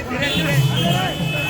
धीरे धीरे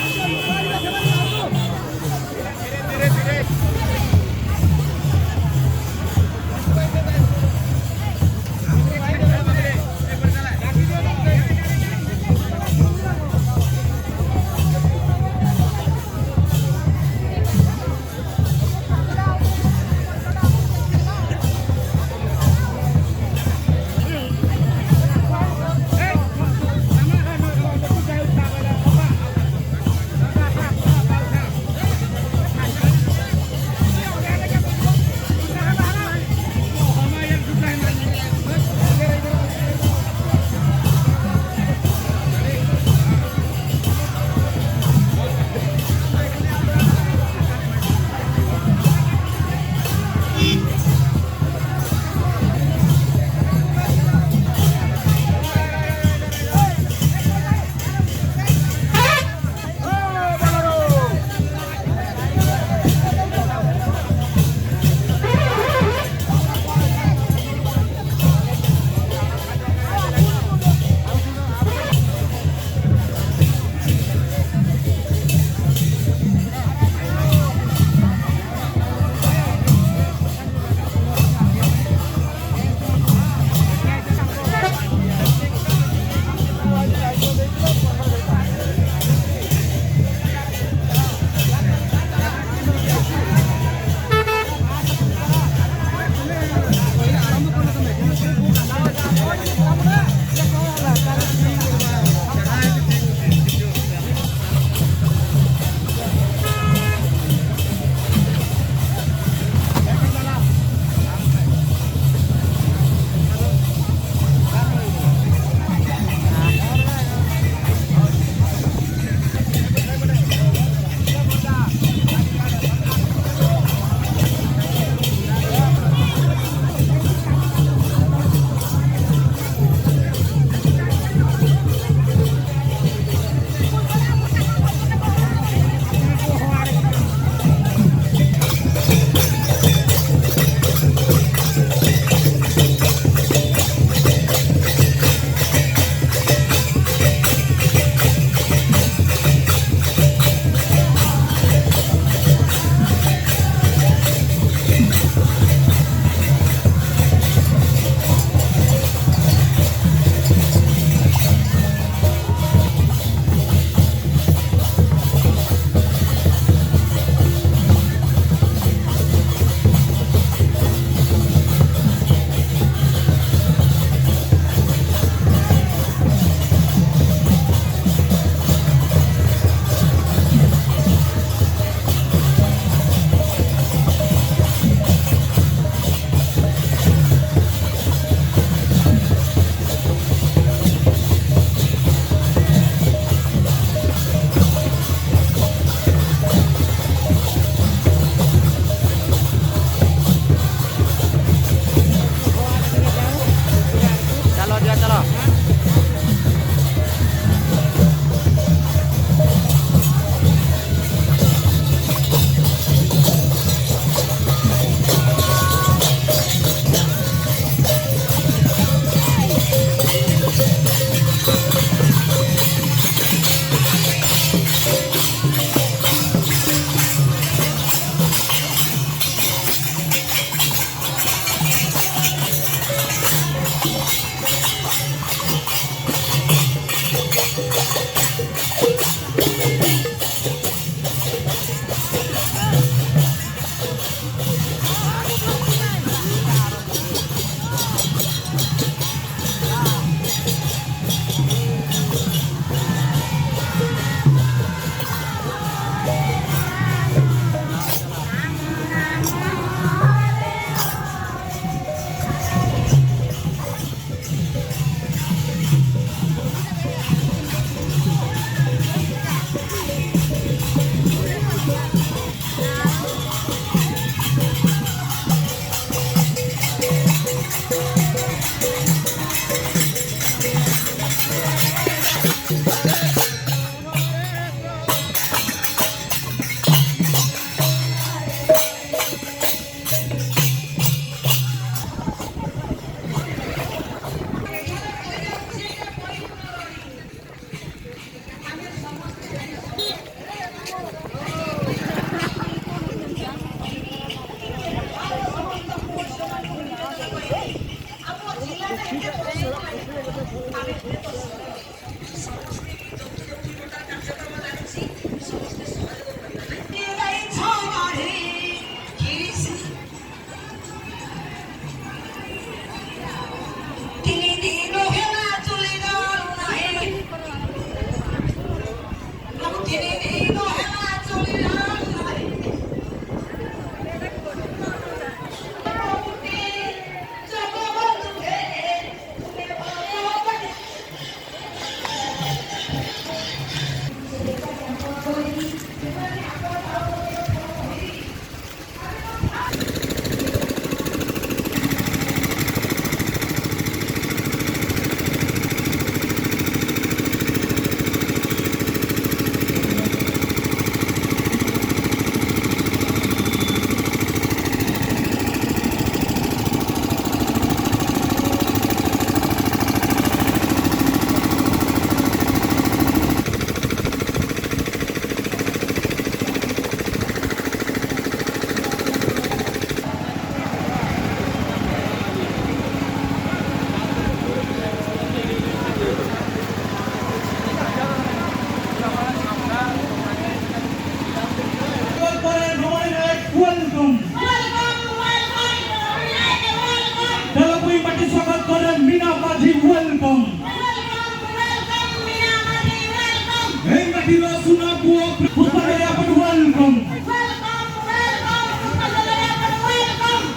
माटीला सुना बुवा पुष्पांजली आपण वेलकम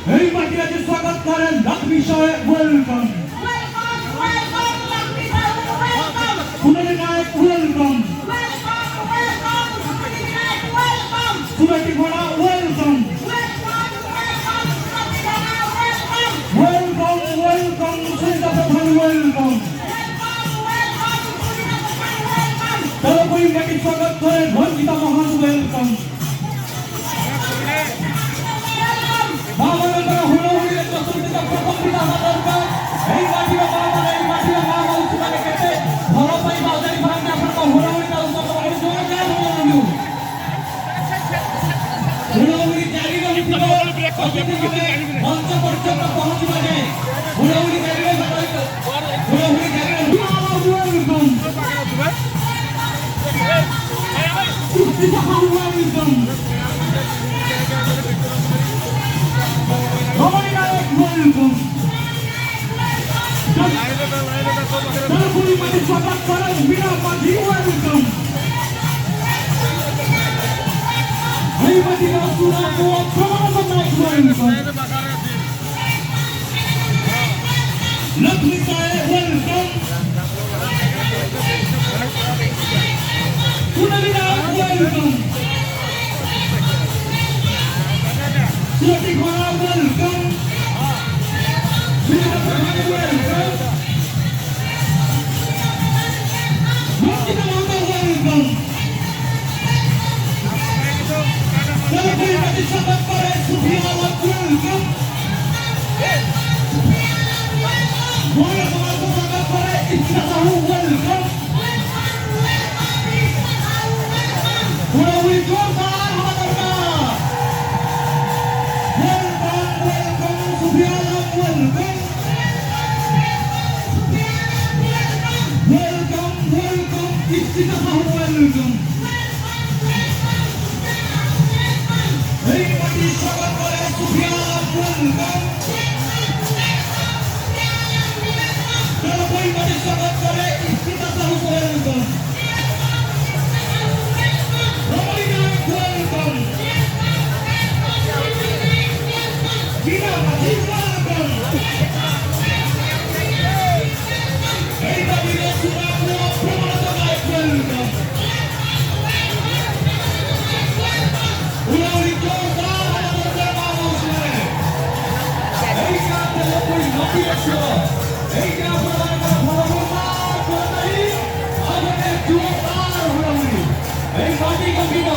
हे माटीचे स्वागत करेन लक्ष्मी शाळे वेलकम पुणे नायक वेलकम सुरती घोडा वेलकम वेलकम वेलकम सुनीता प्रधान वेलकम सर्वोपरि माटी स्वागत करेन रंजिता महान वेलकम भावनगर हुळहुळीला चतुर्थीचा प्रथम पिता हा दरबार এই মাটির বাবা এই মাটির মা উৎসবে কেটে ভরপাই বাজারি ভাঙনা আপনারা হুড়হুড়িটা উৎসব করে জোরে জয় বলুন হুড়হুড়ি জায়গা মঞ্চ পর্যন্ত পৌঁছবা যায় হুড়হুড়ি জায়গা হুড়হুড়ি জায়গা ওয়েলকাম ওয়েলকাম রমণী নায়ক ওয়েলকাম सर्वोपरि माटी स्वागत करेन मीरा माटी वेलकम हे माटीला सुना बुवा प्रमाण नायक वेलकम लक्ष्मी शाळे वेलकम पुणे नायक वेलकम सुरती घोडा वेलकम सुनीता प्रधान वेलकम सर्वोपरि माटी स्वागत करेन सुफिया वेलकम मोरे समाज को स्वागत करेन इच्छा साहू वेलकम हुड़हुड़ी जोरदार हमारा welcome welcome Sufiya welcome welcome welcome इच्छा साहू वेलकम हे माटी स्वागत करेन सुफिया वेलकम सर्वोपरि माटी स्वागत करेन इच्छा साहू वेलकम रमणी नायक वेलकम मीरा माटी वेलकम हे माटीला सुना बुवा प्रमाण नायक वेलकम हुळहुळी जोरदार हमारा बाबूसले हे का सर्वोपरि माटी असो हे का प्रधान भगवान कोणताही आगने जोरदार हुळहुळी हे माटी गंभीर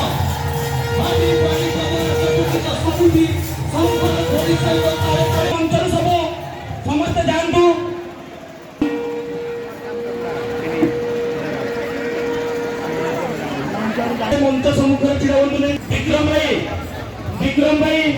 माटी पाणी कवर चतुर्थीचा सपुटी संपन्न थोडी सर्व कार्यक्रम अंतर सभो समस्त जानतो मंच समुद्र चिरवंतुने विक्रम भाई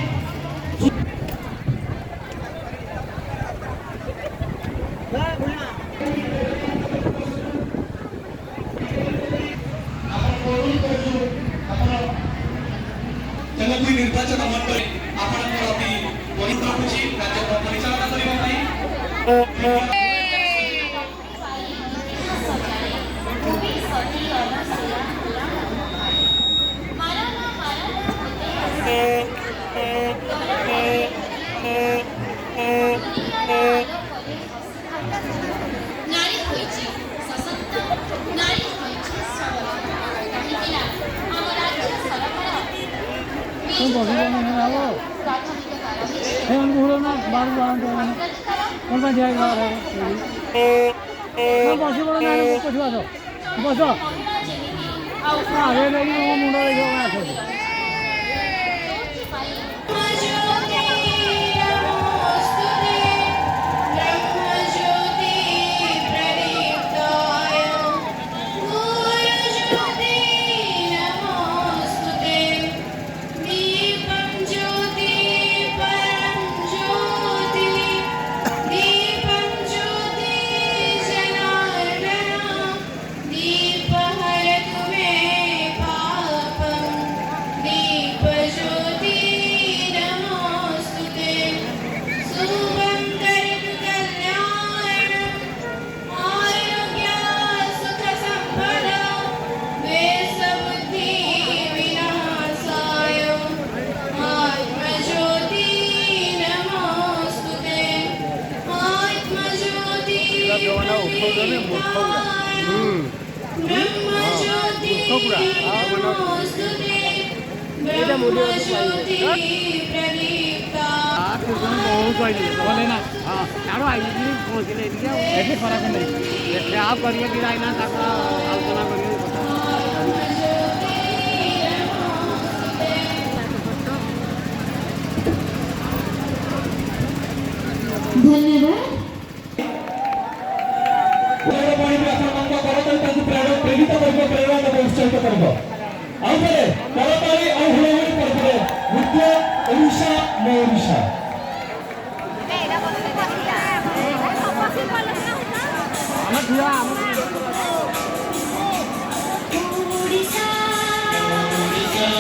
जनप्रिय निर्वाचन मंडळी आपण आपली परिस्थितीची राज्य परिचालना करीत नाही नारी होईची सशक्त नारी होईची सबल काहीकेला आम राज्य सरकार प्रदीप्ता बोले ना हाँ छाड़ो आई पहुँचले एଠି फरक नहीं एठी आप करिए कि राइना तक आलोचना करिए धन्यवाद ଆପଣଙ୍କ କରତାଳି ତାଙ୍କୁ ପ୍ରେରିତ କରିବ ପ୍ରେରଣା ଦେବ ଉତ୍ସାହିତ କରିବ ଆଉ ଥରେ କରତାଳି ଆଉ ହୁଳହୁଳି କରିଥିଲେ ନୃତ୍ୟ ଓଡ଼ିଶା ମୋ ଓଡ଼ିଶା আমার দিয়া ओडिशा ओडिशा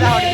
Howdy.